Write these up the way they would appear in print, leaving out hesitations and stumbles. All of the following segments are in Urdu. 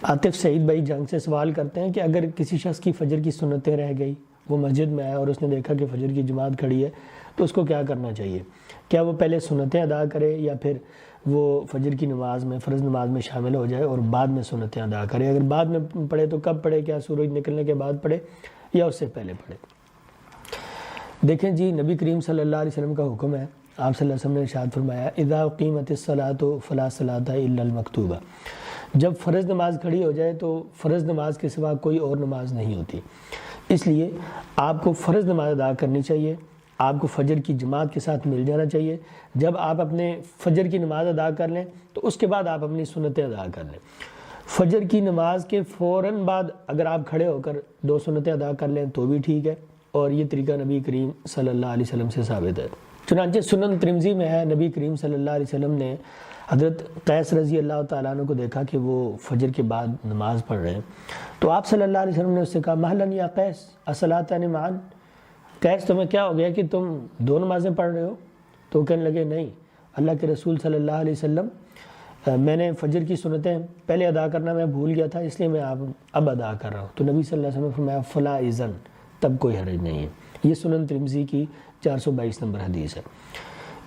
عاطف سعید بھائی جنگ سے سوال کرتے ہیں کہ اگر کسی شخص کی فجر کی سنتیں رہ گئی، وہ مسجد میں آیا اور اس نے دیکھا کہ فجر کی جماعت کھڑی ہے، تو اس کو کیا کرنا چاہیے؟ کیا وہ پہلے سنتیں ادا کرے یا پھر وہ فجر کی نماز میں، فرض نماز میں شامل ہو جائے اور بعد میں سنتیں ادا کرے؟ اگر بعد میں پڑھے تو کب پڑھے؟ کیا سورج نکلنے کے بعد پڑھے یا اس سے پہلے پڑھے؟ دیکھیں جی، نبی کریم صلی اللہ علیہ وسلم کا حکم ہے، آپ صلی اللہ علیہ وسلم نے ارشاد فرمایا اذا اقیمت الصلاۃ فلا صلاۃ الا المکتوبہ، جب فرض نماز کھڑی ہو جائے تو فرض نماز کے سوا کوئی اور نماز نہیں ہوتی، اس لیے آپ کو فرض نماز ادا کرنی چاہیے، آپ کو فجر کی جماعت کے ساتھ مل جانا چاہیے۔ جب آپ اپنے فجر کی نماز ادا کر لیں تو اس کے بعد آپ اپنی سنتیں ادا کر لیں۔ فجر کی نماز کے فوراً بعد اگر آپ کھڑے ہو کر 2 سنتیں ادا کر لیں تو بھی ٹھیک ہے، اور یہ طریقہ نبی کریم صلی اللہ علیہ وسلم سے ثابت ہے۔ چنانچہ سنن ترمذی میں ہے، نبی کریم صلی اللہ علیہ وسلم نے حضرت قیس رضی اللہ تعالیٰ عنہ کو دیکھا کہ وہ فجر کے بعد نماز پڑھ رہے ہیں، تو آپ صلی اللہ علیہ وسلم نے اس سے کہا مہلن یا قیس اصلاتان معا، قیس تمہیں کیا ہو گیا کہ تم 2 نمازیں پڑھ رہے ہو؟ تو کہنے لگے نہیں اللہ کے رسول صلی اللہ علیہ وسلم، میں نے فجر کی سنتیں پہلے ادا کرنا میں بھول گیا تھا، اس لیے میں اب ادا کر رہا ہوں۔ تو نبی صلی اللہ علیہ وسلم نے فرمایا فلا اذن، تب کوئی حرج نہیں ہے۔ یہ سنن ترمذی کی 422 نمبر حدیث ہے۔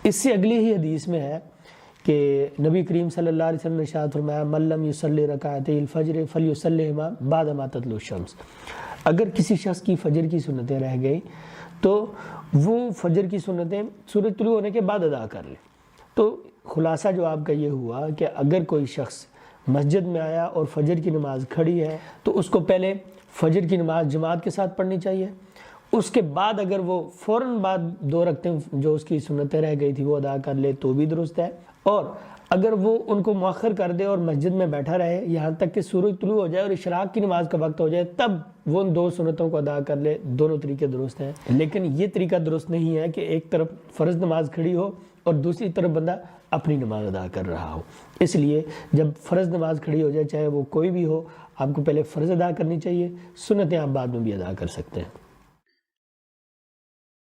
اس سے اگلی ہی حدیث میں ہے کہ نبی کریم صلی اللہ علیہ وسلم نے ارشاد فرمایا من لم یصلی رکعتي الفجر فلیصلیهما بعدما تطلع الشمس، اگر کسی شخص کی فجر کی سنتیں رہ گئی تو وہ فجر کی سنتیں سورج طلوع ہونے کے بعد ادا کر لے۔ تو خلاصہ جو آپ کا یہ ہوا کہ اگر کوئی شخص مسجد میں آیا اور فجر کی نماز کھڑی ہے تو اس کو پہلے فجر کی نماز جماعت کے ساتھ پڑھنی چاہیے، اس کے بعد اگر وہ فوراً بعد 2 رکعتیں جو اس کی سنتیں رہ گئی تھی وہ ادا کر لے تو بھی درست ہے، اور اگر وہ ان کو مؤخر کر دے اور مسجد میں بیٹھا رہے یہاں تک کہ سورج طلوع ہو جائے اور اشراق کی نماز کا وقت ہو جائے تب وہ ان 2 سنتوں کو ادا کر لے، دونوں طریقے درست ہیں۔ لیکن یہ طریقہ درست نہیں ہے کہ ایک طرف فرض نماز کھڑی ہو اور دوسری طرف بندہ اپنی نماز ادا کر رہا ہو۔ اس لیے جب فرض نماز کھڑی ہو جائے چاہے وہ کوئی بھی ہو، آپ کو پہلے فرض ادا کرنی چاہیے، سنتیں آپ بعد میں بھی ادا کر سکتے ہیں۔